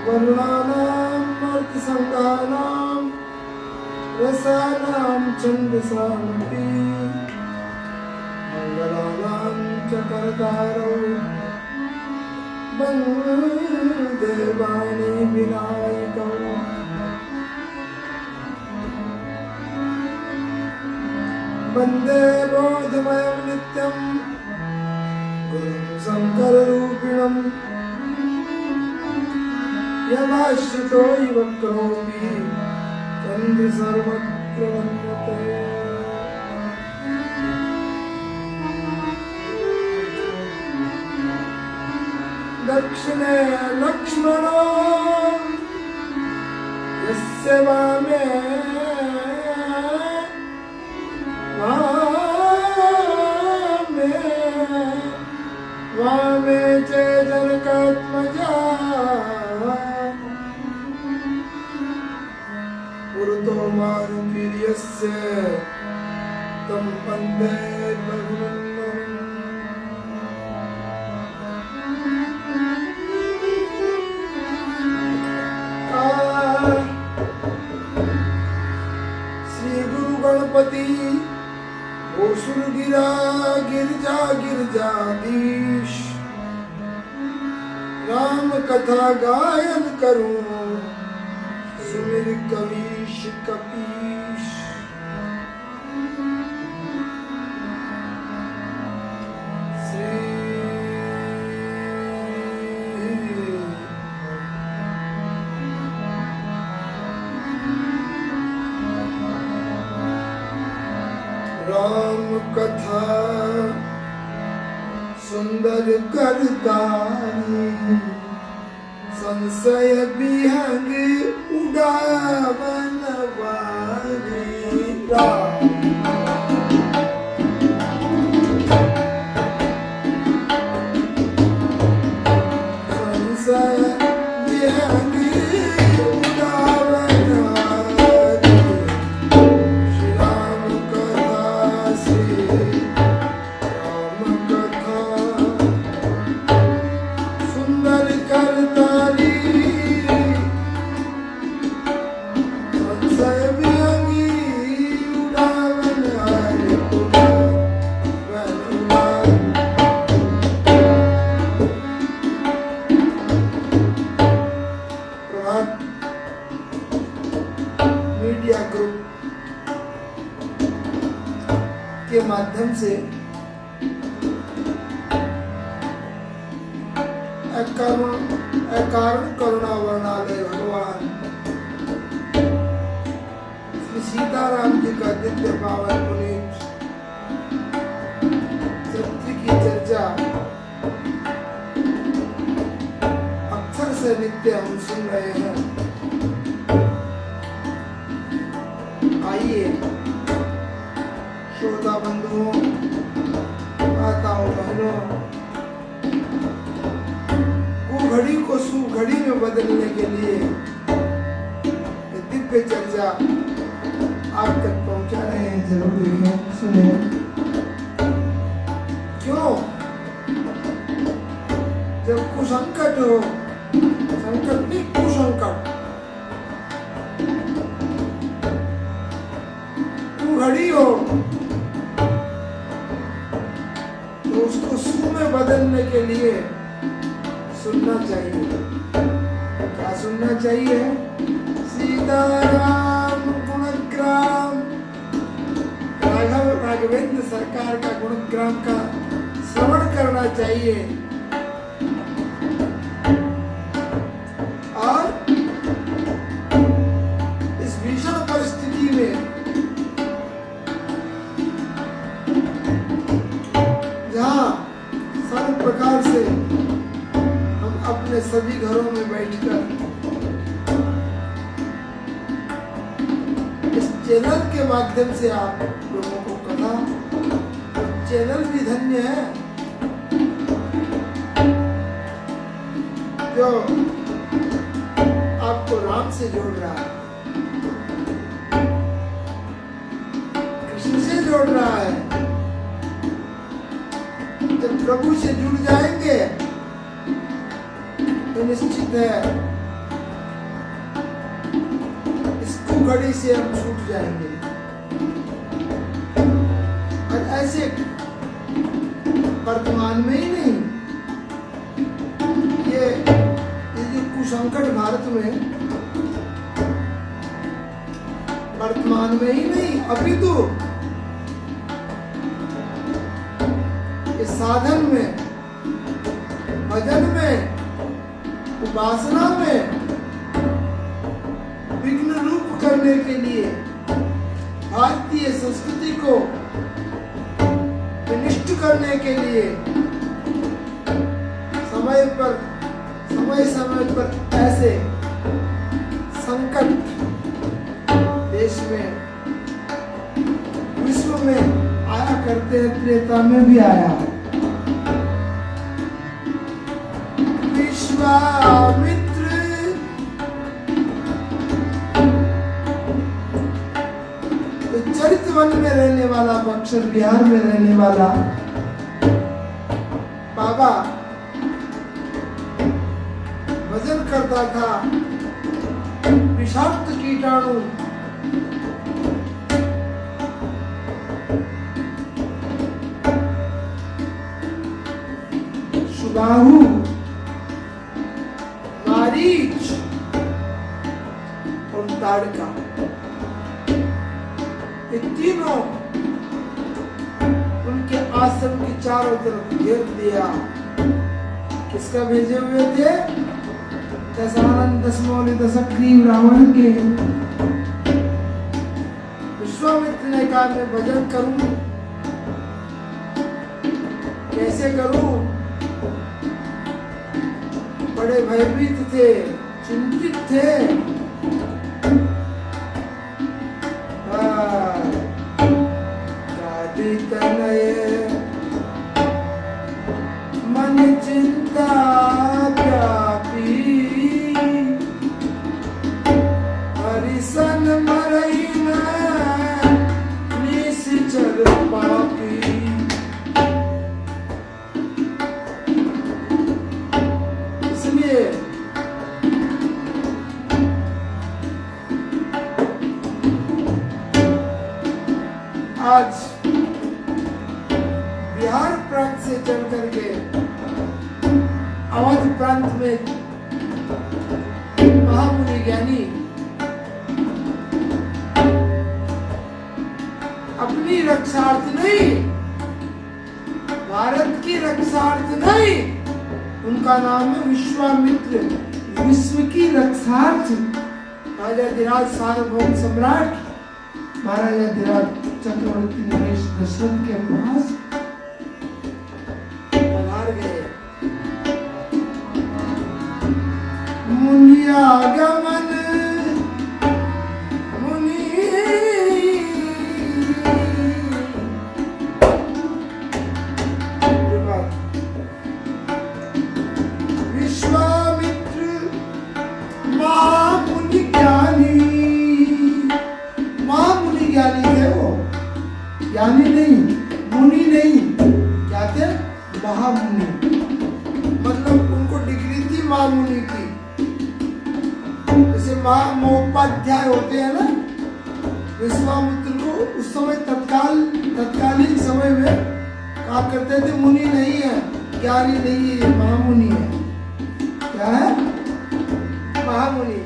वरुणानाम् अर्थसङ्गानाम् रसानां छन्दसामपि मङ्गलानां च कर्तारौ वन्दे वाणी विनायकौ वन्दे बोधमयं नित्यं गुरुं शङ्कररूपिणम् यमाश्रितो वक्रोऽपि चन्द्र सर्वत्र वन्दते दक्षिणे लक्ष्मणो यस्य वामे वामे च जनकात्मजा पुरतो मारुतिर्यस्य तं वन्दे रघुनन्दनम् श्री गुरु गणपति ओसुर गिरा गिरजा गिरजाधीश राम कथा गायन करूं सुमिर कवीश कपीश श्री राम कथा सुंदर करतारी संशय विहंग उड़ावन वारी राम संशय विहंग मीडिया ग्रुप के माध्यम से अकारण करुणा वर्णालय भगवान श्री सीताराम जी का दिव्य पावन पुनीत चरित्र की चर्चा अक्सर से नित्य हम सुन रहे हैं। आइए श्रोता बंधुओं, माताओं, बहनों, कुघड़ी को सुघड़ी में बदलने के लिए दिव्य चर्चा आप तक पहुंचा रहे हैं। जरूर देखें, सुने। क्यों? जब कुसंकट हो, संकट नहीं कुसंकट, घड़ी हो तो उसको सु में बदलने के लिए सुनना चाहिए। क्या सुनना चाहिए? सीताराम गुणग्राम, राघव राघवेंद्र सरकार का गुणग्राम का श्रवण करना चाहिए। और इस भीषण परिस्थिति में सर्व प्रकार से हम अपने सभी घरों में बैठकर इस चैनल के माध्यम से आप लोगों को कथा, चैनल भी धन्य है जो आपको राम से जोड़ रहा है, कृष्ण से जोड़ रहा है। जब प्रभु से जुड़ जाएंगे तो निश्चित है घड़ी से हम छूट जाएंगे। और ऐसे वर्तमान में ही नहीं, ये जो कुसंकट भारत में वर्तमान में ही नहीं, अभी तो इस साधन में, भजन में, उपासना में विघ्न रूप करने के लिए, भारतीय संस्कृति को विनिष्ट करने के लिए समय पर ऐसे संकट देश में, विश्व में आया करते हैं। त्रेता में भी आया है। विश्वामित्र तो चरितवन में रहने वाला, बक्सर बिहार में रहने वाला बाबा भजन करता था। विषाक्त कीटाणु सुबाहु, मारीच और ताड़का, ये तीनों उनके आश्रम की चारों तरफ घेर दिया। किसका भेजे हुए थे? दशानन, दशमौली, दशग्रीव रावण के। विश्वामित्र ने कहा मैं भजन करूं, कैसे करूं? बड़े भयभीत थे, चिंतित थे। मन चिंता व्यापी, हरिसन मरई निश्चर पापी। इसलिए आज बिहार प्रांत से चल करके अवध प्रांत में महामुनि ज्ञानी अपनी रक्षार्थ नहीं, भारत की रक्षार्थ नहीं, उनका नाम है विश्वामित्र, विश्व की रक्षार्थ राजा धीराज सार्वभौम सम्राट महाराजा धीराज चक्रवर्ती नरेश दशरथ के पास पधार गए। मुनियागमन मुनि विश्वामित्र महामुनि ज्ञानी, महामुनि ज्ञानी थे वो, ज्ञानी नहीं, मुनि नहीं, क्या थे? महामुनि। मतलब उनको डिग्री थी महामुनि की। जैसे महोपाध्याय होते हैं ना, विश्वामित्र को उस समय तत्कालीन समय में कहा करते थे मुनि नहीं है, ज्ञानी नहीं है, महामुनि है। क्या है? महामुनि।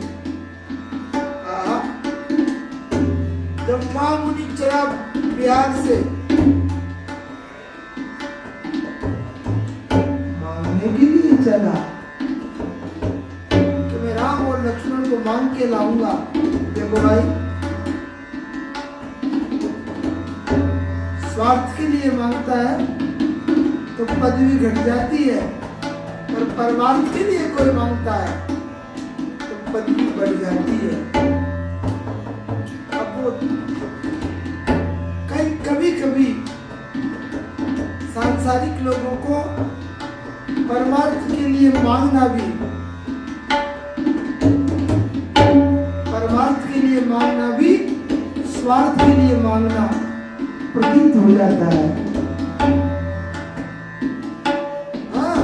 जब महामुनि चला बिहार से मांगने के लिए चला कि मैं राम और लक्ष्मण को मांग के लाऊंगा। देखो भाई, स्वार्थ के लिए मांगता है तो पदवी घट जाती है, और परमार्थ के लिए कोई मांगता है तो पदवी बढ़ जाती है। अब कभी कभी सांसारिक लोगों को परमार्थ के लिए मांगना भी, परमार्थ के लिए मांगना भी स्वार्थ के लिए मांगना प्रतीत हो जाता है। हाँ,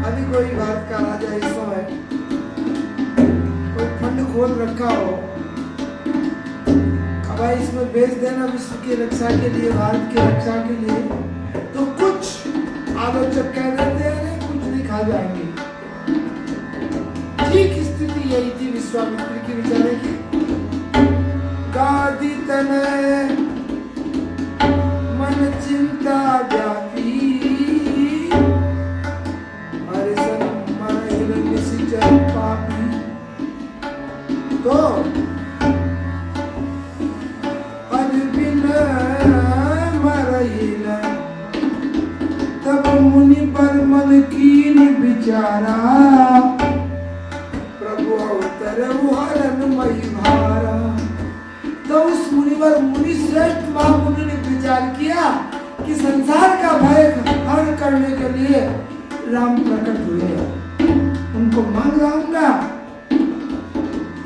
अभी कोई भारत का राजा इस समय कोई फंड खोल रखा हो हमें भेज देना विश्व की रक्षा के लिए, भारत की रक्षा के लिए, तो कुछ आलोचक कह देते हैं कुछ नहीं खा जाएंगे। ठीक स्थिति यही थी विश्वामित्र की बेचारे की। गादी तनय मन चिंता व्यापी, हरिशन मन हिरण्यसिंचन पापी। तो हर बिन मरहिन तब मुनि पर मन कीन विचारा, प्रभु अवतरहु हरनमयि भारा। तो उस मुनिवर मुनि श्रेष्ठ महामुनि ने विचार किया कि संसार का भय हरण करने के लिए राम प्रकट हुए, उनको मान लाऊंगा,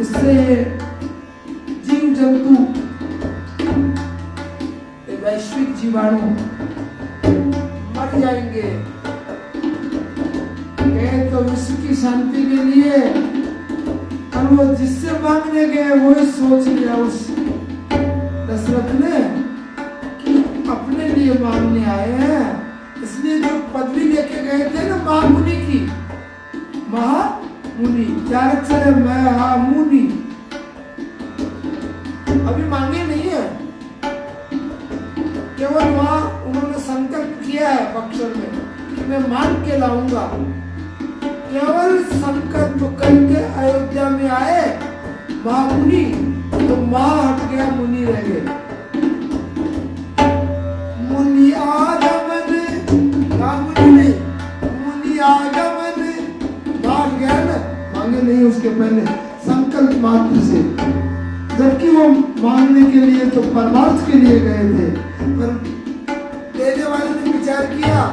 इससे जीव जंतु वैश्विक जीवाणु मर जाएंगे। तो विश्व की शांति के लिए, और वो जिससे मांगने गए वही सोच लिया उस दशरथ ने कि अपने लिए मांगने आए हैं, इसलिए जो पदवी लेके गए थे ना महामुनि की, महामुनि, चार अक्षर है महामुनि, अभी मांगे नहीं है, केवल वहां उन्होंने संकल्प किया है अक्षर में कि मैं मांग के लाऊंगा। केवल संकल्प करके अयोध्या में आए महामुनि, तो मां हट गया, मुनि रह गए। मुनि आगमन, मुनि नहीं, मुनि आगमन, भाग गया ना, मांगे नहीं उसके पहले, संकल्प मात्र से, जबकि वो मांगने के लिए तो परमार्थ के लिए गए थे, पर देने वाले ने विचार किया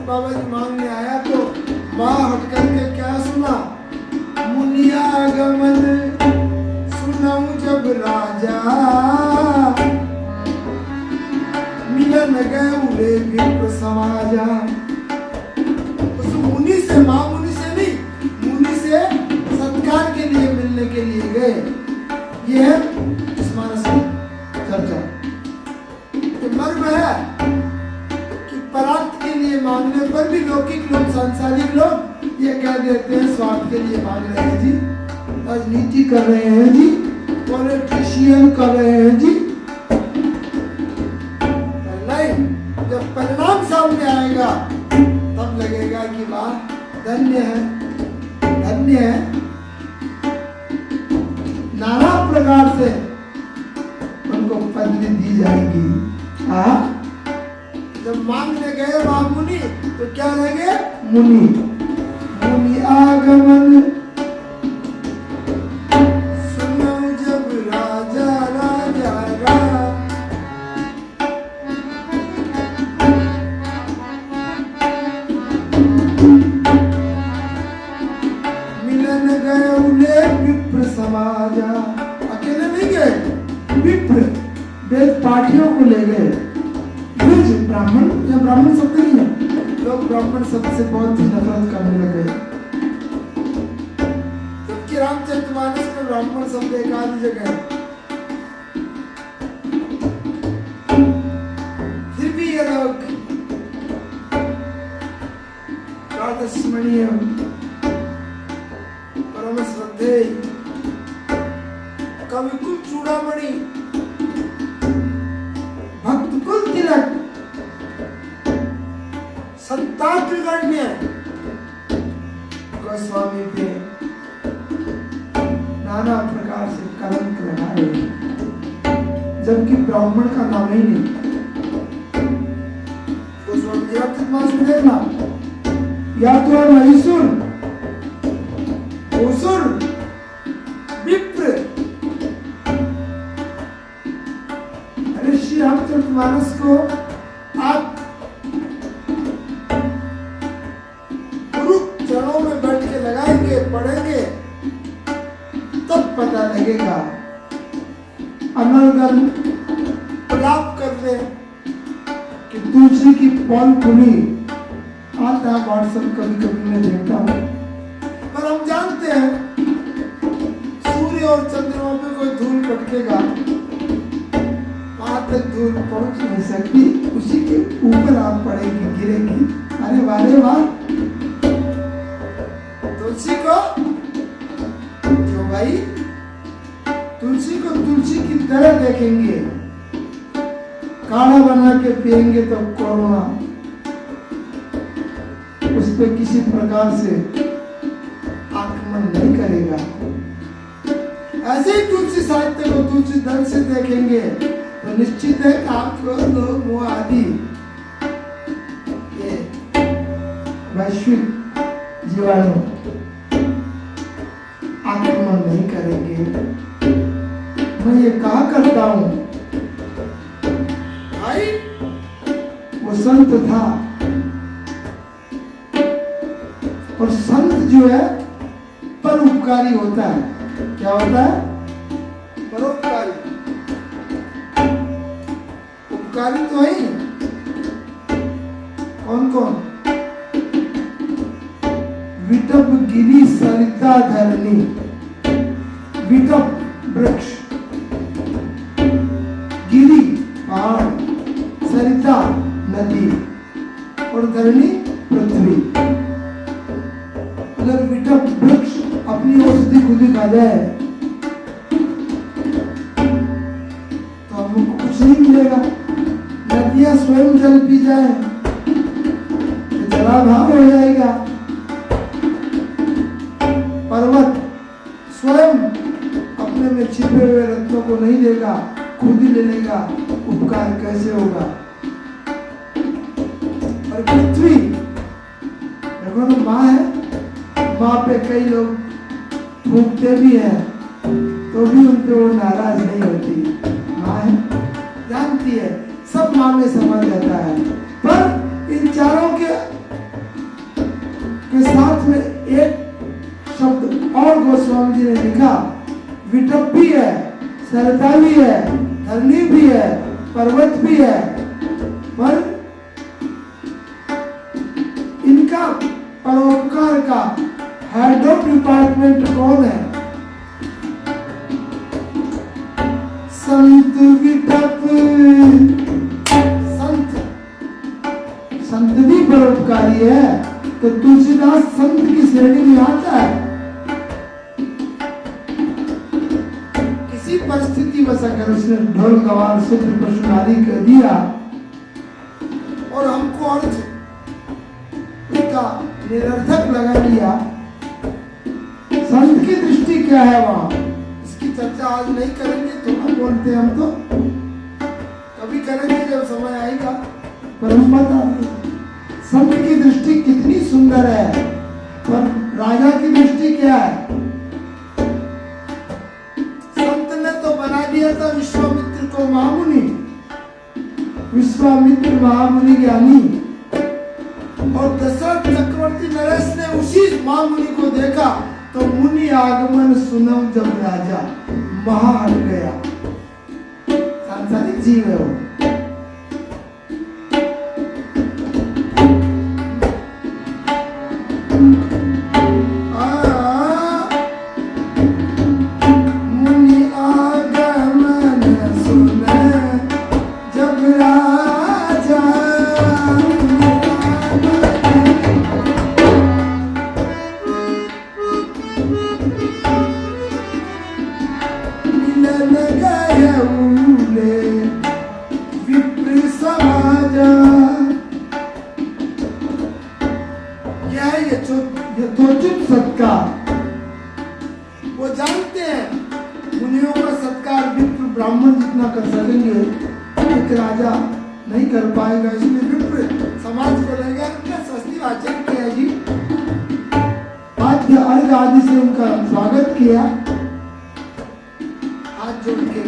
बाबा जी मांगने आया, तो मां हट करके क्या सुना, मुनि आगमन सुनाऊं जब राजा, मिलन गए विप्र समाजा। उस मुनि से, महामुनि से नहीं, मुनि से सत्कार के लिए मिलने के लिए गए। ये है इस मानस की चर्चा। मर्म है कि परार्थ के लिए मांगने पर भी लौकिक लोग, सांसारिक लोग ये कह देते हैं स्वार्थ के लिए मांग रहे हैं जी, राजनीति कर रहे हैं जी, पॉलिटिशियन कर रहे हैं जी। नहीं, जब परिणाम सामने आएगा तब लगेगा कि वाह धन्य है, धन्य है। नाना प्रकार से उनको पदवी दी जाएगी। हाँ, जब मांगने गए महामुनि तो क्या लगे, मुनि, मुनि आगमन सुनो जब राजा राजा रा, मिलन गए उले विप्र समाजा। अकेले नहीं गए, विप्र वेद पाठियों को ले गए। ब्राह्मण, या ब्राह्मण शब्द नहीं है, लोग ब्राह्मण शब्द से बहुत ही नफरत करने लगे, जबकि रामचरितमानस में ब्राह्मण शब्द एक आधी जगह है। फिर भी ये लोग प्रातस्मरणीय परम श्रद्धेय कविकुल चूड़ामणि भक्तकुल तिलक संताग्रगण्य गोस्वामी पे नाना प्रकार से कलंक लगा रहे हैं, जबकि ब्राह्मण का नाम ही नहीं। गोस्वामी रामचरितमानस में देखना, या तो है महिषुर, असुर, विप्र। अरे श्री रामचरितमानस को आप चरणों में बैठ के लगाएंगे, पढ़ेंगे, तब पता लगेगा। अनर्गल प्रलाप करते कि दूसरे की पौन खुली आता व्हाट्सएप कभी कभी मैं देखता हूँ, पर हम जानते हैं सूर्य और चंद्रमा पे कोई धूल पटकेगा तक दूर पहुंच नहीं सकती, उसी के ऊपर आप पड़ेगी, गिरेगी। अरे वारे वाह, तुलसी को जो भाई तुलसी को तुलसी की तरह देखेंगे, काढ़ा बना के पिएंगे तो कोरोना उस पर किसी प्रकार से आक्रमण नहीं करेगा। ऐसे ही तुलसी साहित्य को तुलसी दल से देखेंगे तो निश्चित है आपको लोग मोह आदि ये वैश्विक जीवाणु आक्रमण नहीं करेंगे। मैं ये कहा करता हूं भाई, वो संत था और संत जो है परोपकारी होता है। क्या होता है? परोपकारी। उपकारी तो है ही। कौन कौन? विटप गिरी सरिता धरणी। विटप वृक्ष, गिरी पहाड़, सरिता नदी और धरणी पृथ्वी। अगर विटप वृक्ष अपनी औषधि खुद ही खा जाए तो हमको कुछ नहीं मिलेगा। नदियां स्वयं जल पी जाए तो जलाभाव हो जाएगा। पर्वत स्वयं अपने में छिपे हुए रत्नों को नहीं देगा, खुद ही ले लेगा, उपकार कैसे होगा? और पृथ्वी देखो ना, माँ है, माँ पे कई लोग थूकते भी हैं तो भी उन पे वो नाराज नहीं होती। माँ है, जानती है, सब माँ में समझ जाता है। पर इन चारों के साथ में एक शब्द और गोस्वामी जी ने लिखा, विटप भी है, सरता भी है, धरणी भी है, पर्वत भी है, पर इनका परोपकार का हेड ऑफ डिपार्टमेंट कौन है? संत विटप। संत भी परोपकारी है तो तुलसीदास संत की श्रेणी में आता है। किसी परिस्थिति में अगर उसने ढोल गवार सूत्र पशुनारी कर दिया और हमको अर्थ उसका निरर्थक लगा दिया, संत की दृष्टि क्या है वहां, इसकी चर्चा आज नहीं करेंगे। तो हम बोलते हैं, हम तो कभी करेंगे जब समय आएगा। पर हम बता दें संत की दृष्टि कितनी सुंदर है, पर राजा की दृष्टि क्या है? संत ने तो बना दिया था विश्वामित्र को महामुनि, विश्वामित्र महामुनि ज्ञानी, और दशरथ चक्रवर्ती नरेश ने उसी महामुनि को देखा तो मुनि आगमन सुनो जब राजा महा हट गया। सांसारिक जीव है वो। मुनि आगमन सुने जब राजा, मिलन गए उले विप्र समाजा। यह यथोचित सत्कार, वो जानते हैं मुनियों का सत्कार विप्र ब्राह्मण जितना कर सकेंगे एक राजा नहीं कर पाएगा, इसलिए विप्र समाज को लेगा उनका सस्ती वाचन किया जी, आद्य अर्घ आदि से उनका स्वागत किया, हाथ जोड़ के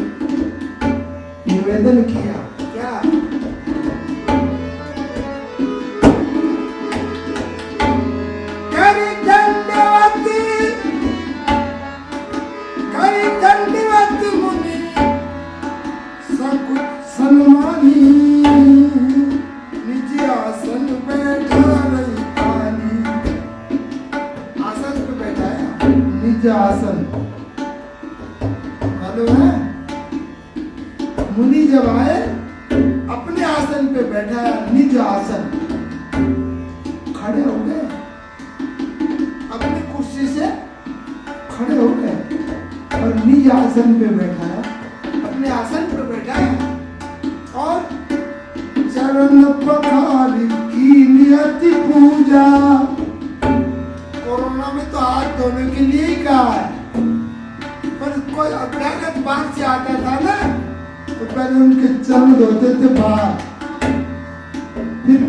निवेदन किया। क्या करी दंडवत मुनि सकुच सन्मानी, निज आसन बैठा रही पानी। आसन पे बैठाया, निज आसन मालूम है। मुनि जब आए आसन पे बैठा है, निज आसन। खड़े हो गए, अपनी कुर्सी से खड़े हो गए और निज आसन पे बैठा है, अपने आसन पे बैठा है और चरण पखारी की नियति पूजा। कोरोना में तो हाथ धोने के लिए ही कहा है, पर कोई अभ्यागत बाहर से आता था ना, तो पहले उनके चरण धोते थे बाहर। फिर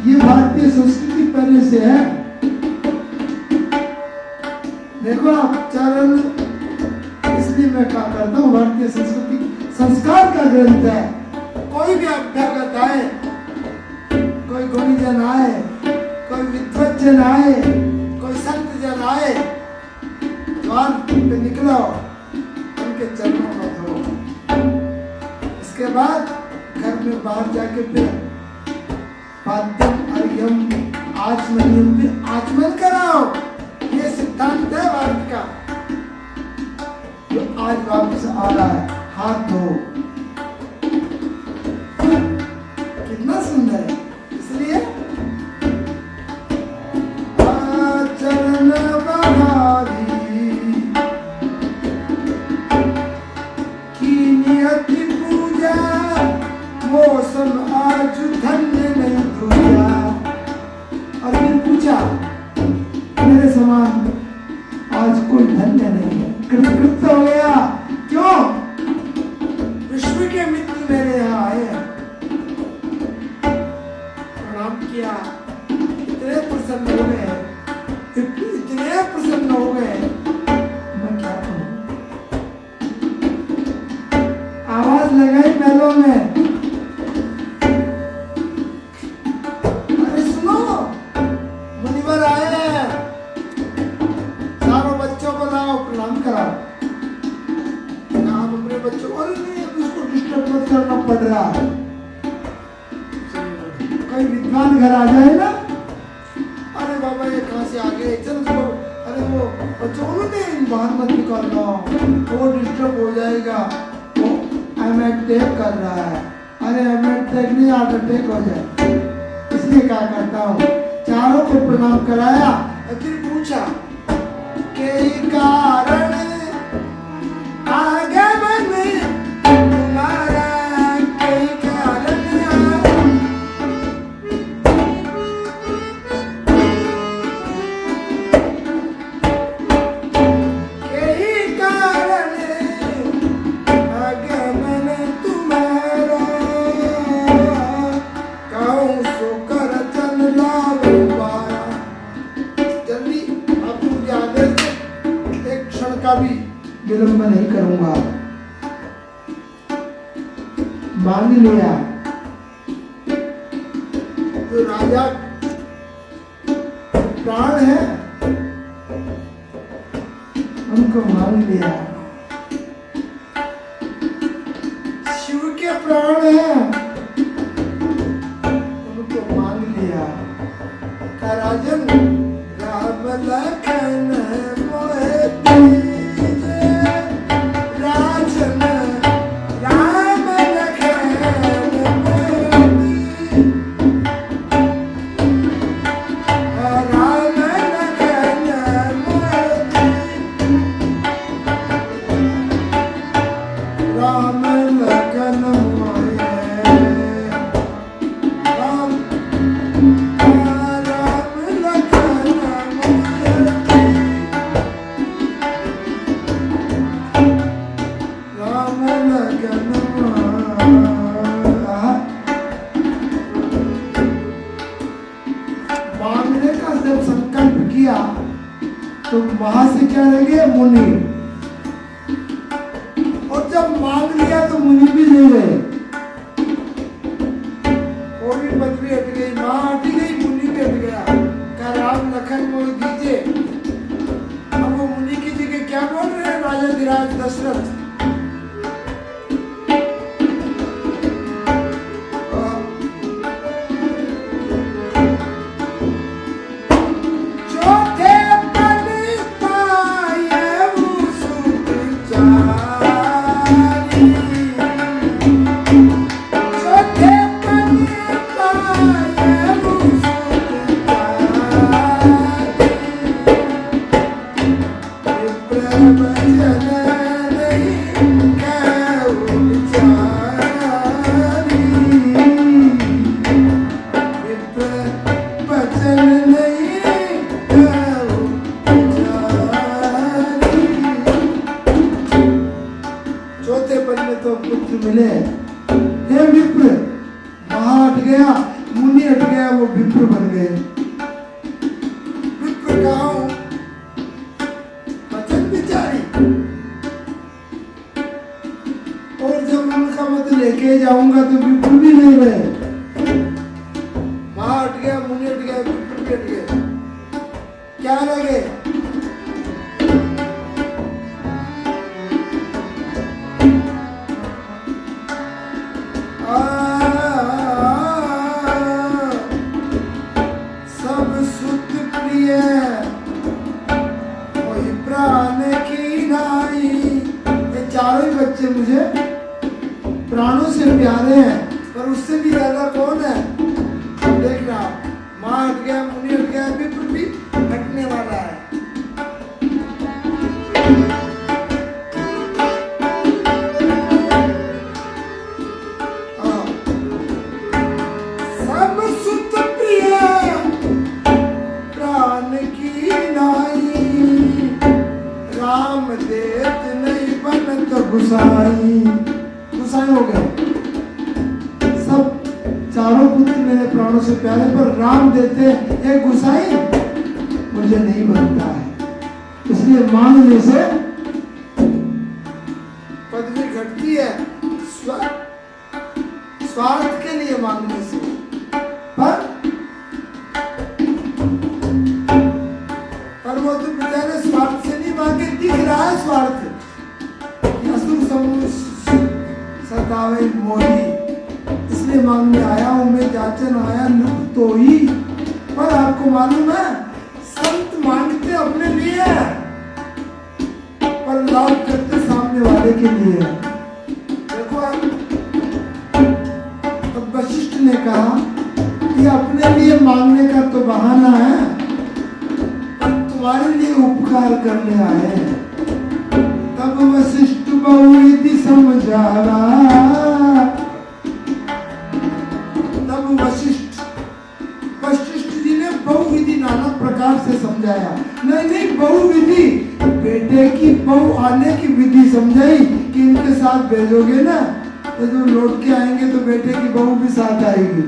ये भारतीय संस्कृति पहले से है। देखो आप, चरण इसलिए मैं कहा करता हूँ, भारतीय संस्कृति संस्कार का ग्रंथ है। कोई भी अभ्यागत आए, कोई गुणीजन आए, कोई विद्वज्जन आए, कोई संत जन आए, द्वार पे निकलो, उनके चरणों को धो। इसके बाद घर में बाहर जाके फिर पाद्यम अर्घ्यम आचमनीयम भी आचमन कराओ। ये सिद्धांत है भारत का, जो आज वापस आ रहा है। हाथ धो, कितना सुंदर है। इसलिए चरण बहारी की नियति पूजा, मौसम आज धन्य नहीं दूजा। और फिर पूछा, मेरे समान आज कोई धन्य नहीं है, कृतकृत हो गया। क्यों? विश्व के मित्र मेरे यहाँ आए हैं, प्रणाम किया, इतने प्रसन्न हो गए, इतने प्रसन्न हो गए, मैं क्या कहूँ। आवाज लगाई महलों में, अरे सुनो, मुनिवर आए हैं, चारों बच्चों को लाओ, प्रणाम कराओ। आप अपने बच्चों को, अरे उसको डिस्टर्ब मत करना पड़ रहा है। कोई विद्वान घर आ जाए ना, अरे बाबा ये कहाँ से आ गए, चलो चलो, अरे वो बच्चों को नहीं बाहर मत निकालना, वो डिस्टर्ब हो जाएगा, वो अटैक कर रहा है। अरे अटैक नहीं, हार्ट अटैक हो जाए। इसलिए क्या करता हूँ, चारों को प्रणाम कराया, फिर पूछा के कारण आगमन तुम्हारा, के कारण का भी विलंब नहीं करूंगा। मांग लिया, जो राजा प्राण है उनको मांग लिया, शिव के प्राण है उनको मांग लिया। का राजन राम लखन मोहे तो वहां से क्या रह गए, मुनि। और जब मांग लिया तो मुनि भी ले गए, और भी पदवी हट गई, मां हट गई, मुनि भी हट गया। क्या राम लखन मोह दीजिए। अब वो मुनि की जगह क्या बोल रहे हैं, राजा धीराज दशरथ। आऊंगा तो विप्र भी नहीं रहे। माँ हट गया, मुनि हट गया, विप्र भी हट गए, क्या रह गए? सब सुत प्रिय वही प्राण की नाई। ये चारों ही बच्चे मुझे प्राणों से प्यारे हैं, पर उससे भी ज्यादा कौन है? देख रहा, माँ हट गया, मुनि हट गया, विप्र भी हटने वाला है। सब सुत प्रिय प्राण की नाई, राम देत नहीं बनत गुसाई। गुसाई हो गए सब, चारों पुत्र मेरे प्राणों से प्यारे, पर राम देते ये गुसाई मुझे नहीं बनता है। इसलिए मांगने से पदवी घटती है, स्वार्थ के लिए मांगने से। पर वो तो बेचारे स्वार्थ से नहीं मांगे, दिख रहा है स्वार्थ। असुर समूह सतावे मोही, इसलिए मांगने आया हूं मैं, जाचन आया लुक तो ही। पर आपको मालूम है संत मांगते अपने लिए है, पर लाभ करते सामने वाले के लिए है। देखो अब वशिष्ठ ने कहा कि अपने लिए मांगने का तो बहाना है, पर तुम्हारे लिए उपकार करने आए हैं। तब वशिष्ठ बहुविधि समझावा, तब वशिष्ठ जी ने बहुविधि नाना प्रकार से समझाया। नहीं बहुविधि, बेटे की बहू आने की विधि समझाई कि इनके साथ भेजोगे ना तो जो लौट के आएंगे तो बेटे की बहू भी साथ आएगी।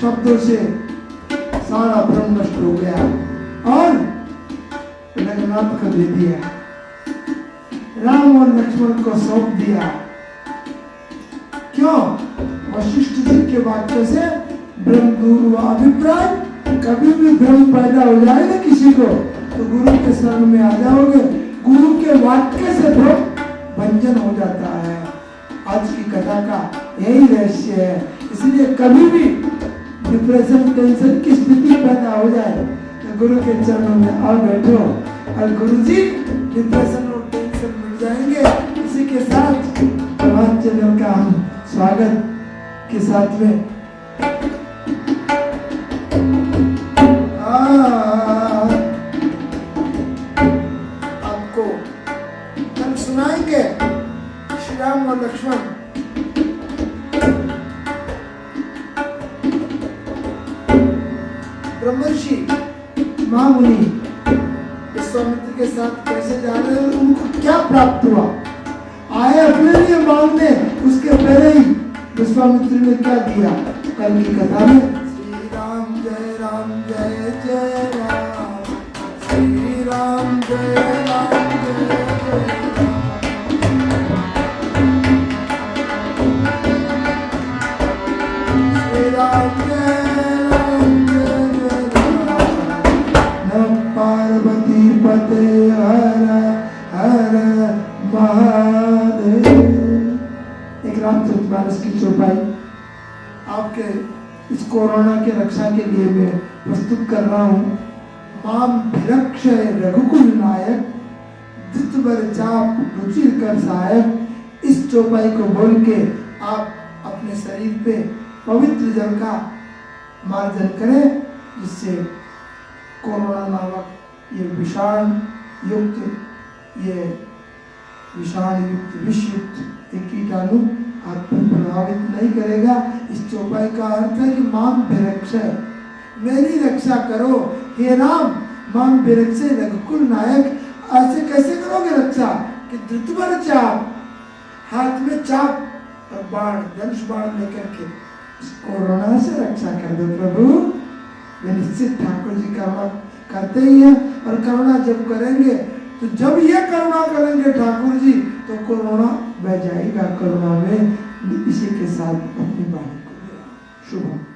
शब्दों से सारा भ्रम नष्ट हो गया और रघुनाथ को दे दिया, राम और लक्ष्मण को सौंप दिया। क्यों? वशिष्ठ जी के वाक्य से भ्रम दूर हुआ। अभिप्राय, कभी भी भ्रम पैदा हो जाए ना किसी को तो गुरु के शरण में आ जाओगे, गुरु के वाक्य से भ्रम भंजन हो जाता है। आज की कथा का यही रहस्य है। इसलिए कभी भी डिप्रेशन, टेंशन की स्थिति पैदा हो जाए तो गुरु के चरणों में आओ, बैठो और गुरु जी डिप्रेशन और टेंशन मिल जाएंगे। इसी के साथ प्रभात चैनल का हम स्वागत के साथ में आपको कल सुनाएंगे श्री राम और लक्ष्मण ब्रह्मर्षि महामुनि विश्वामित्र के साथ कैसे जा रहे हैं, उनको क्या प्राप्त हुआ। आए अपने लिए मांगने, उसके पहले ही विश्वामित्र ने क्या दिया कल की कथा में। श्री राम जय राम जय जय राम, श्री राम जय राम जय जय राम, श्री राम पार्वती पते हर हर महादेव। एक रामचरितमानस की चौपाई आपके इस कोरोना के रक्षा के लिए मैं प्रस्तुत कर रहा हूँ। माम भिरक्ष रघुकुल नायक धृत बर चाप रुचिर कर साहेब। इस चौपाई को बोल के आप अपने शरीर पे पवित्र जल का मार्जन करें, जिससे कोरोना नामक ये विषाणु युक्त विषयुक्त एक कीटाणु आप पर प्रभावित नहीं करेगा। इस चौपाई का अर्थ है कि माम विरक्षय, मेरी रक्षा करो हे राम। माम विरक्षय रघुकुल नायक, ऐसे कैसे करोगे रक्षा कि धृतबर चाप, हाथ में चाप और बाण, धनुष बाण लेकर के इस कोरोना से रक्षा कर दो प्रभु। वे निश्चित ठाकुर जी करुणा करते ही हैं, और करुणा जब करेंगे तो जब ये करुणा करेंगे ठाकुर जी तो कोरोना बह जाएगा। करुणा में इसी के साथ अपनी वाणी को शुभ।